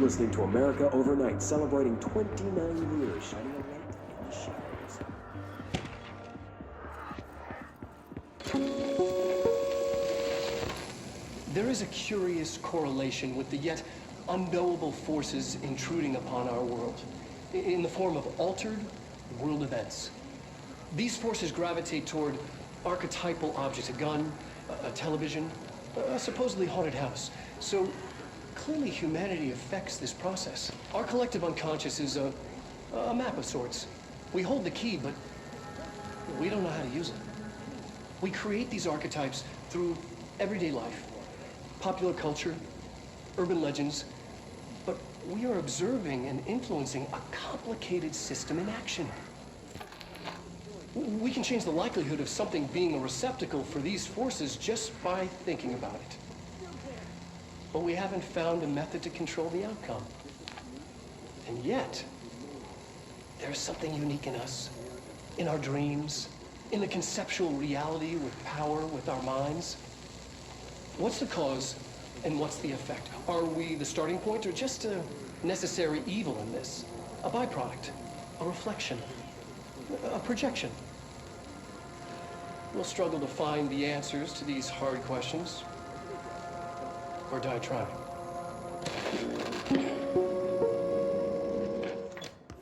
listening to America Overnight, celebrating 29 years, shining a light in the shadows. There is a curious correlation with the yet unknowable forces intruding upon our world, in the form of altered world events. These forces gravitate toward archetypal objects, a gun, a television, a supposedly haunted house. So clearly humanity affects this process. Our collective unconscious is a map of sorts. We hold the key, but we don't know how to use it. We create these archetypes through everyday life, popular culture, urban legends, but we are observing and influencing a complicated system in action. We can change the likelihood of something being a receptacle for these forces just by thinking about it. But we haven't found a method to control the outcome. And yet, there's something unique in us, in our dreams, in the conceptual reality with power with our minds. What's the cause and what's the effect? Are we the starting point or just a necessary evil in this? A byproduct, a reflection, a projection? We'll struggle to find the answers to these hard questions, or die trying.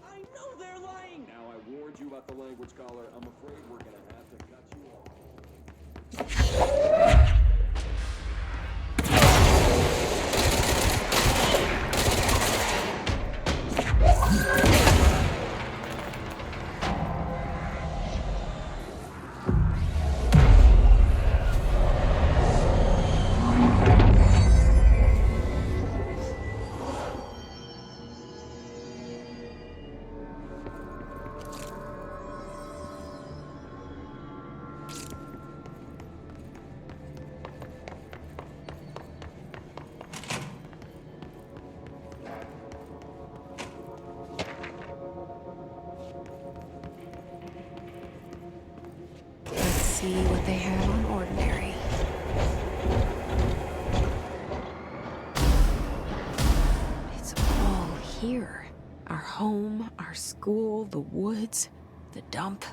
I know they're lying! Now, I warned you about the language caller. I'm afraid we're gonna have to cut you off. See what they have on ordinary. It's all here. Our home, our school, the woods, the dump.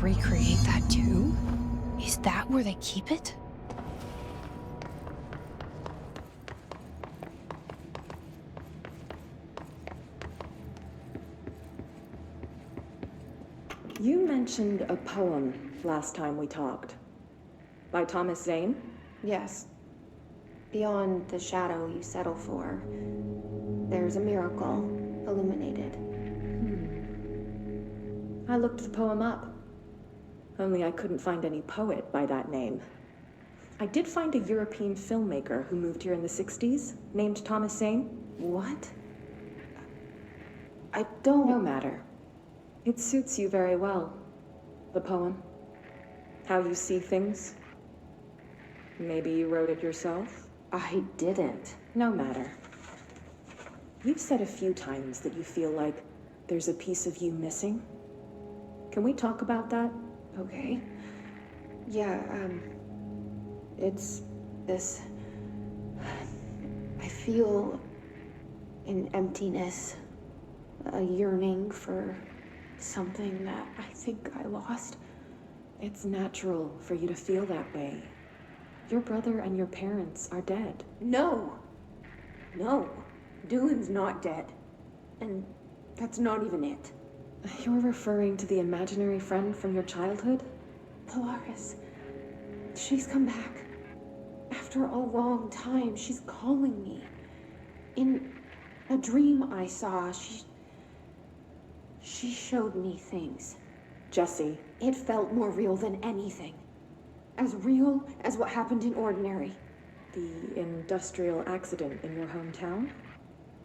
Recreate that too? Is that where they keep it? You mentioned a poem last time we talked. By Thomas Zane? Yes. Beyond the shadow you settle for, there's a miracle illuminated. I looked the poem up. Only I couldn't find any poet by that name. I did find a European filmmaker who moved here in the 60s, named Thomas Zane. What? I don't... No matter. It suits you very well, the poem. How you see things? Maybe you wrote it yourself? I didn't. No matter. You've said a few times that you feel like there's a piece of you missing. Can we talk about that? Okay. Yeah, it's this. I feel an emptiness, a yearning for something that I think I lost. It's natural for you to feel that way. Your brother and your parents are dead. No! No. Dylan's not dead. And that's not even it. You're referring to the imaginary friend from your childhood? Polaris. She's come back. After a long time, she's calling me. In a dream I saw, she showed me things. Jesse. It felt more real than anything. As real as what happened in Ordinary. The industrial accident in your hometown?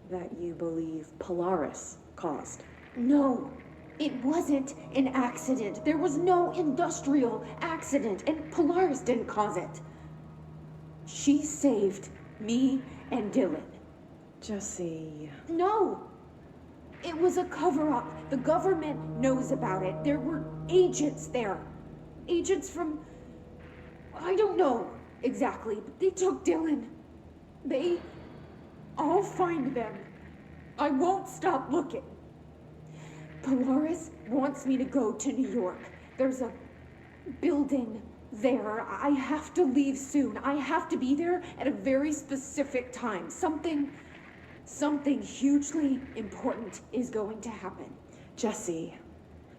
That you believe Polaris caused? No, it wasn't an accident. There was no industrial accident, and Polaris didn't cause it. She saved me and Dylan. Jesse... No! It was a cover-up. The government knows about it. There were agents there. Agents from... I don't know exactly, but they took Dylan. I'll find them. I won't stop looking. Polaris wants me to go to New York. There's a building there. I have to leave soon. I have to be there at a very specific time. Something hugely important is going to happen. Jesse,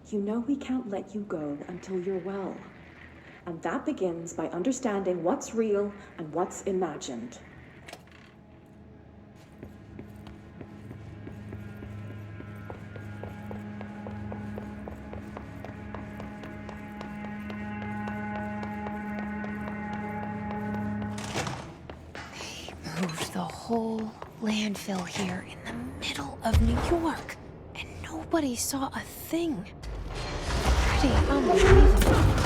you know we can't let you go until you're well. And that begins by understanding what's real and what's imagined. Moved the whole landfill here in the middle of New York, and nobody saw a thing. Pretty unbelievable.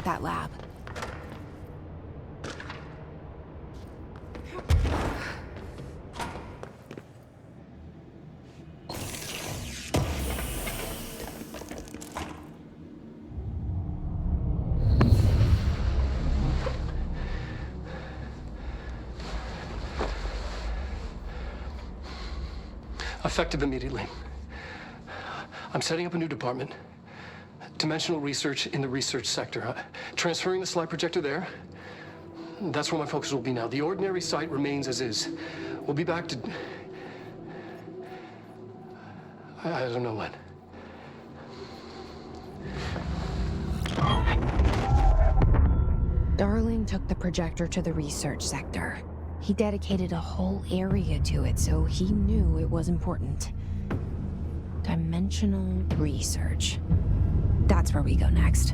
that lab. Effective immediately. I'm setting up a new department. Dimensional research in the research sector. Transferring the slide projector there. That's where my focus will be now. The ordinary site remains as is. We'll be back to... I don't know when. Darling took the projector to the research sector. He dedicated a whole area to it, so he knew it was important. Dimensional research. That's where we go next.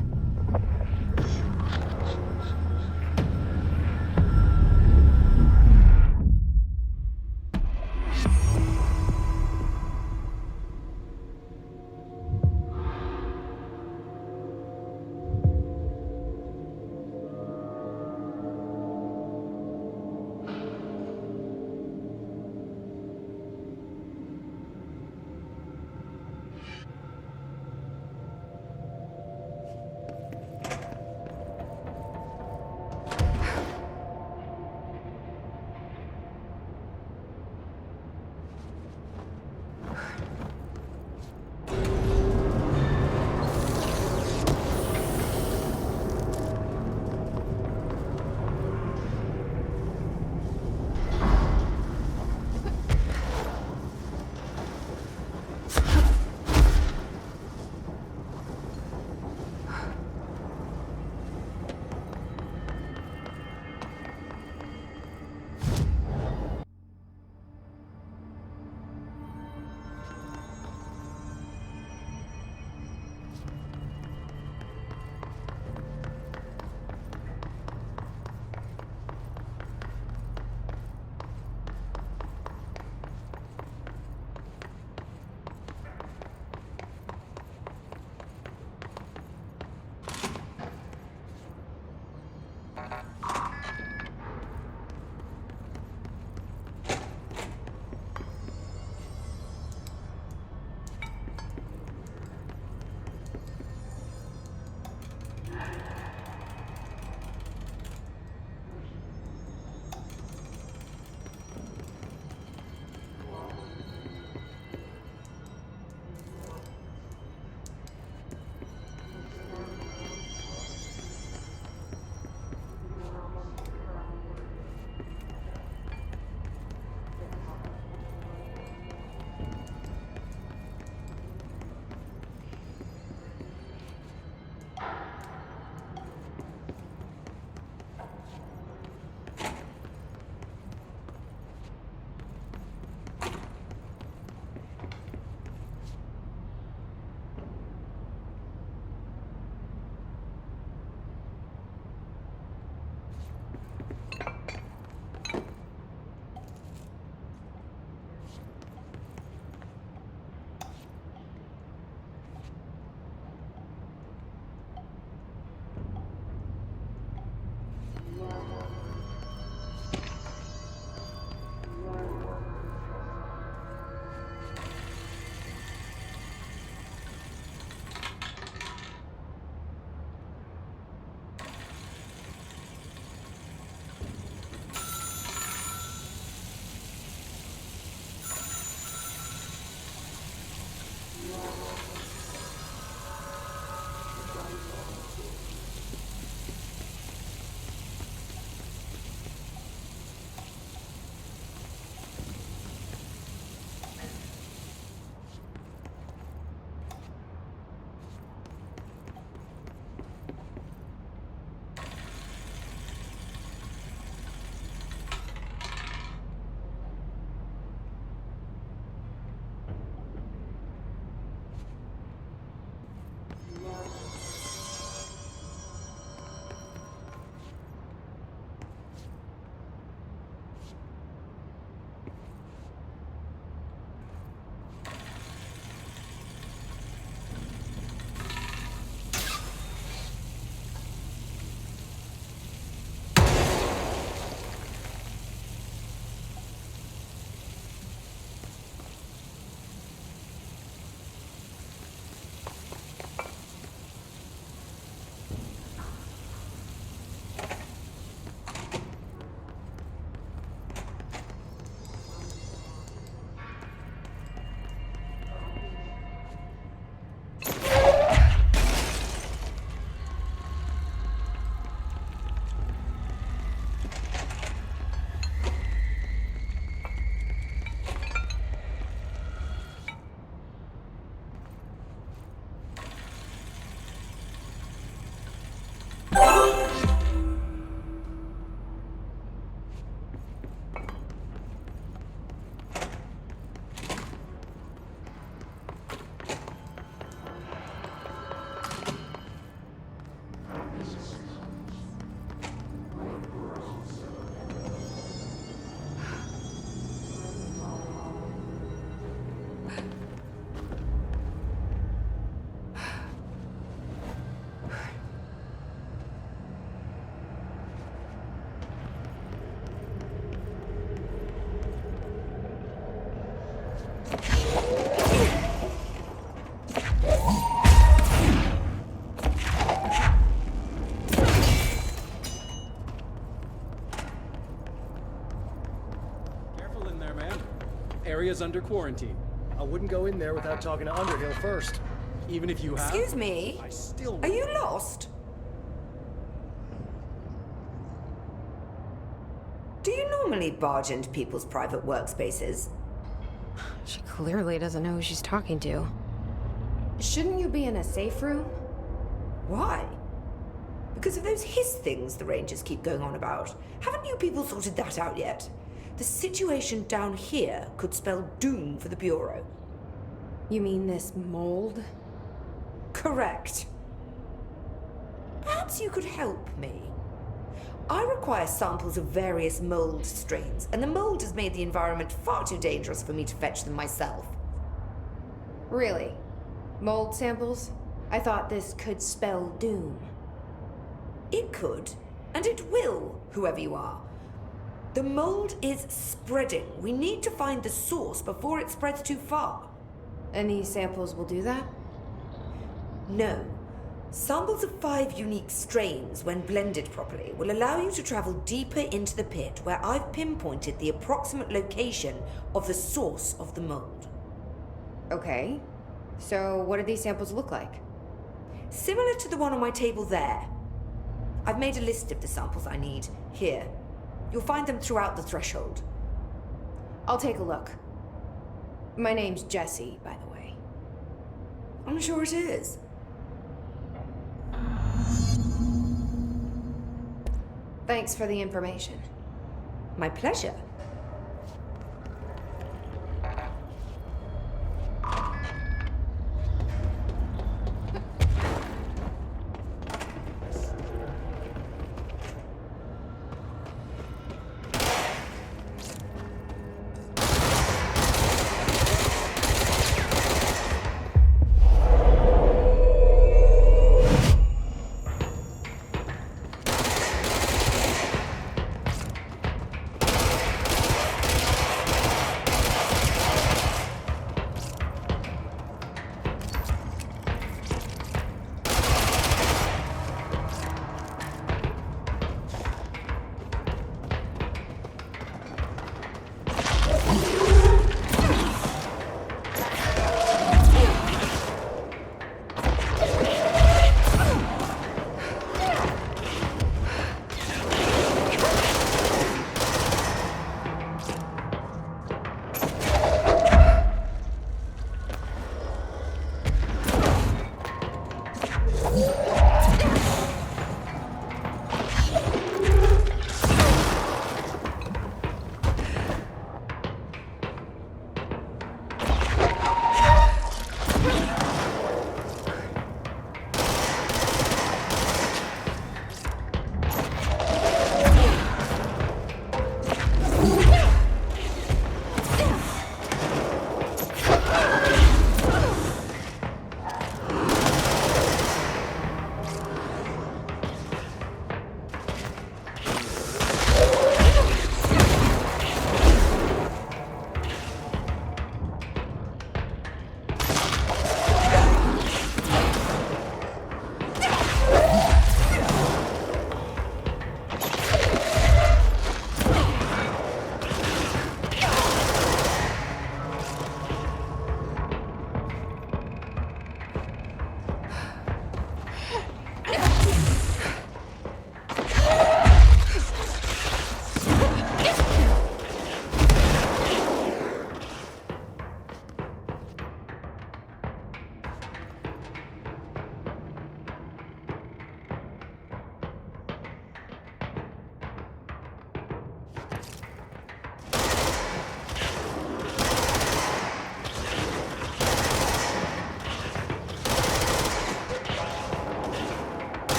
there, man. Area's under quarantine. I wouldn't go in there without talking to Underhill first. Even if you have... Excuse me? I still... Are you lost? Do you normally barge into people's private workspaces? She clearly doesn't know who she's talking to. Shouldn't you be in a safe room? Why? Because of those hiss things the Rangers keep going on about. Haven't you people sorted that out yet? The situation down here could spell doom for the Bureau. You mean this mold? Correct. Perhaps you could help me. I require samples of various mold strains, and the mold has made the environment far too dangerous for me to fetch them myself. Really? Mold samples? I thought this could spell doom. It could, and it will, whoever you are. The mold is spreading. We need to find the source before it spreads too far. And these samples will do that? No. Samples of 5 unique strains, when blended properly, will allow you to travel deeper into the pit, where I've pinpointed the approximate location of the source of the mold. Okay. So what do these samples look like? Similar to the one on my table there. I've made a list of the samples I need here. You'll find them throughout the threshold. I'll take a look. My name's Jessie, by the way. I'm sure it is. Thanks for the information. My pleasure.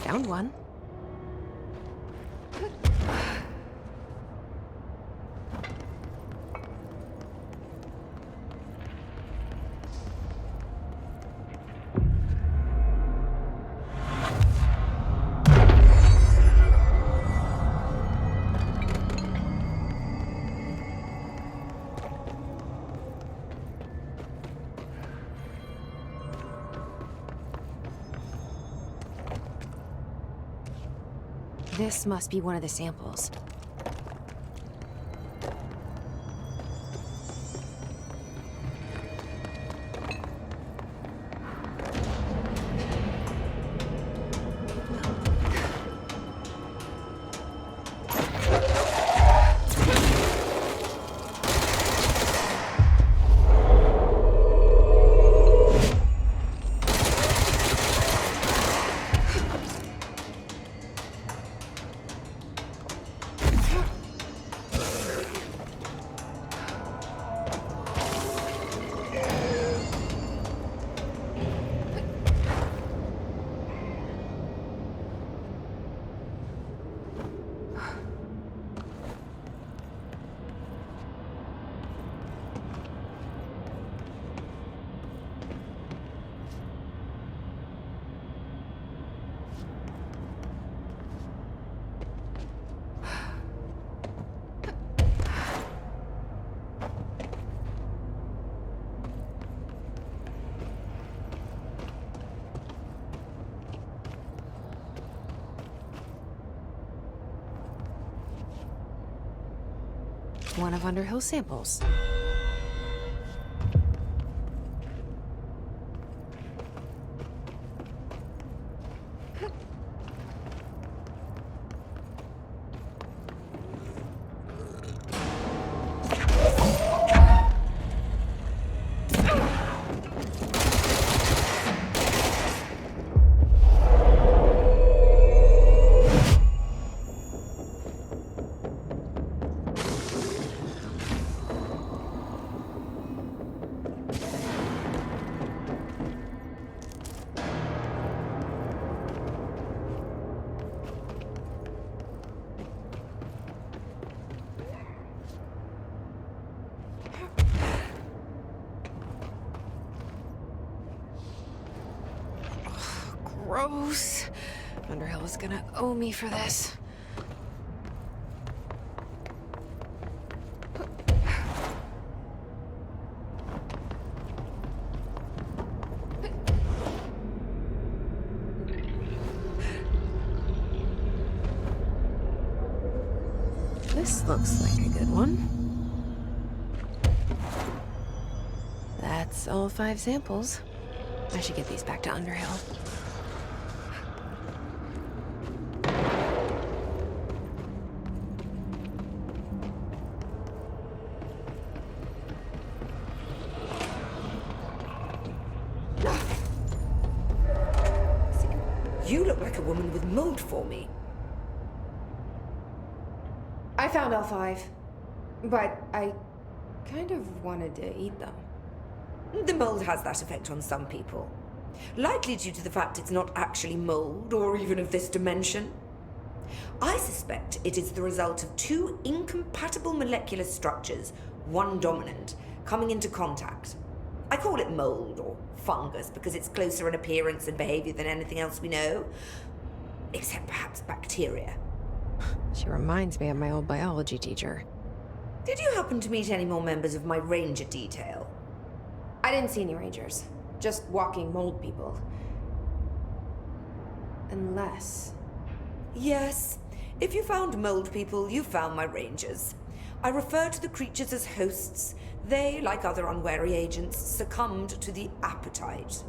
Found one. This must be one of the samples. One of Underhill's samples. Gross. Underhill is gonna owe me for this. This looks like a good one. That's all 5 samples. I should get these back to Underhill. You look like a woman with mold for me. I found all 5, but I kind of wanted to eat them. The mold has that effect on some people. Likely due to the fact it's not actually mold, or even of this dimension. I suspect it is the result of 2 incompatible molecular structures, one dominant, coming into contact. I call it mold, or fungus, because it's closer in appearance and behavior than anything else we know. Except perhaps bacteria. She reminds me of my old biology teacher. Did you happen to meet any more members of my ranger detail? I didn't see any rangers. Just walking mold people. Unless... Yes. If you found mold people, you found my rangers. I refer to the creatures as hosts. They, like other unwary agents, succumbed to the appetite.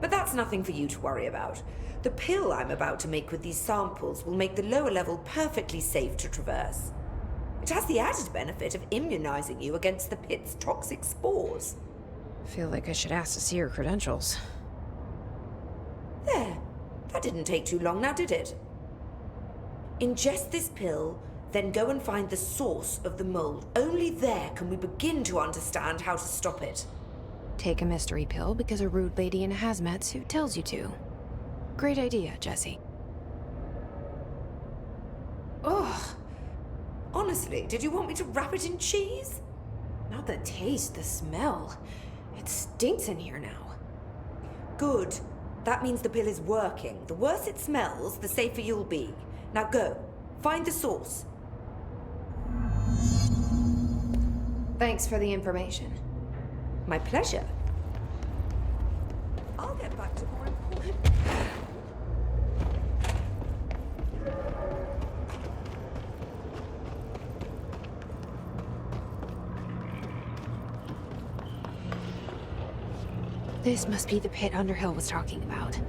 But that's nothing for you to worry about. The pill I'm about to make with these samples will make the lower level perfectly safe to traverse. It has the added benefit of immunizing you against the pit's toxic spores. Feel like I should ask to see her credentials. There. That didn't take too long now, did it? Ingest this pill, then go and find the source of the mold. Only there can we begin to understand how to stop it. Take a mystery pill because a rude lady in a hazmat suit tells you to. Great idea, Jesse. Ugh. Honestly, did you want me to wrap it in cheese? Not the taste, the smell. It stinks in here now. Good. That means the pill is working. The worse it smells, the safer you'll be. Now go. Find the source. Thanks for the information. My pleasure. I'll get back to more important... This must be the pit Underhill was talking about.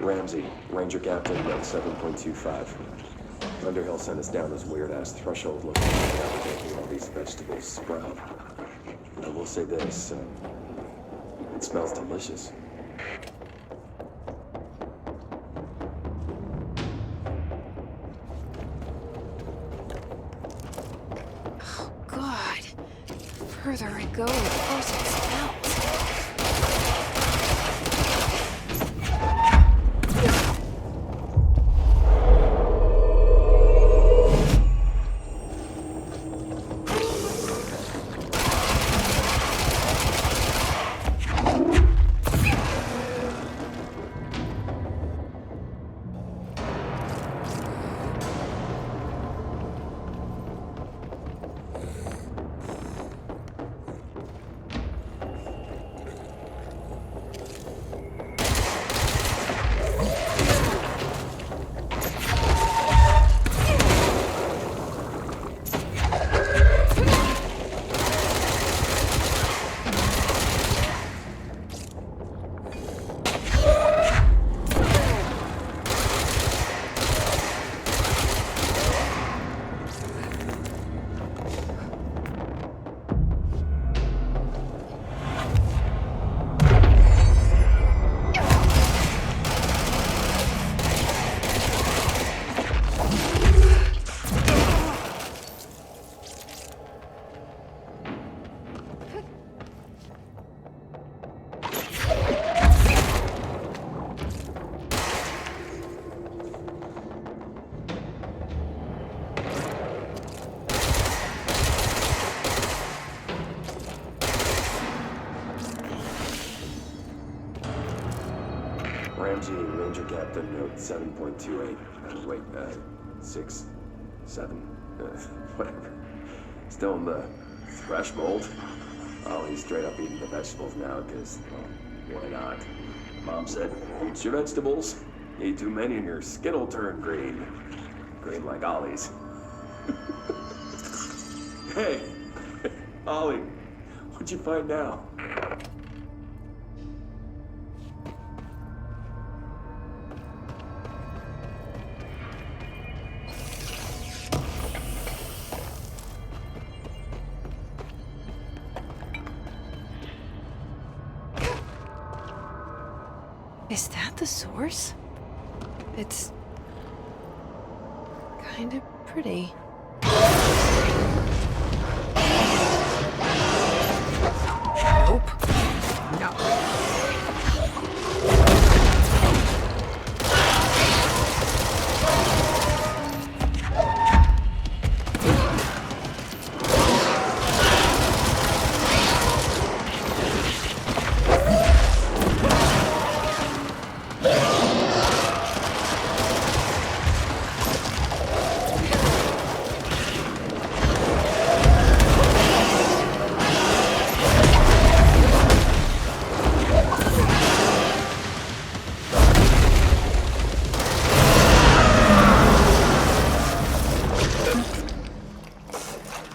Ramsey, Ranger Captain at 7.25. Underhill sent us down this weird-ass threshold looking at making all these vegetables sprout. I will say this, it smells delicious. Oh, God. The further I go, the worse it smells. Ramsey, Ranger Captain, note 7.28. Wait, 6, 7, whatever. Still in the thresh mold. Oh, he's straight up eating the vegetables now, because, well, why not? Mom said, eat your vegetables. Eat too many and your skin'll turn green. Green like Ollie's. Hey, Ollie, what'd you find now? Is that the source? It's kind of pretty. Nope. No.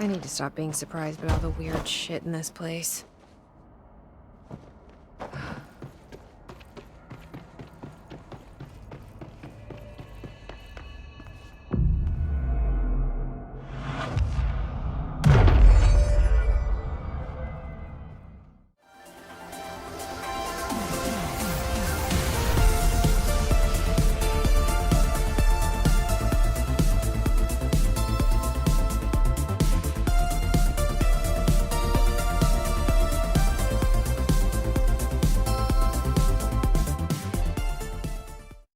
I need to stop being surprised by all the weird shit in this place.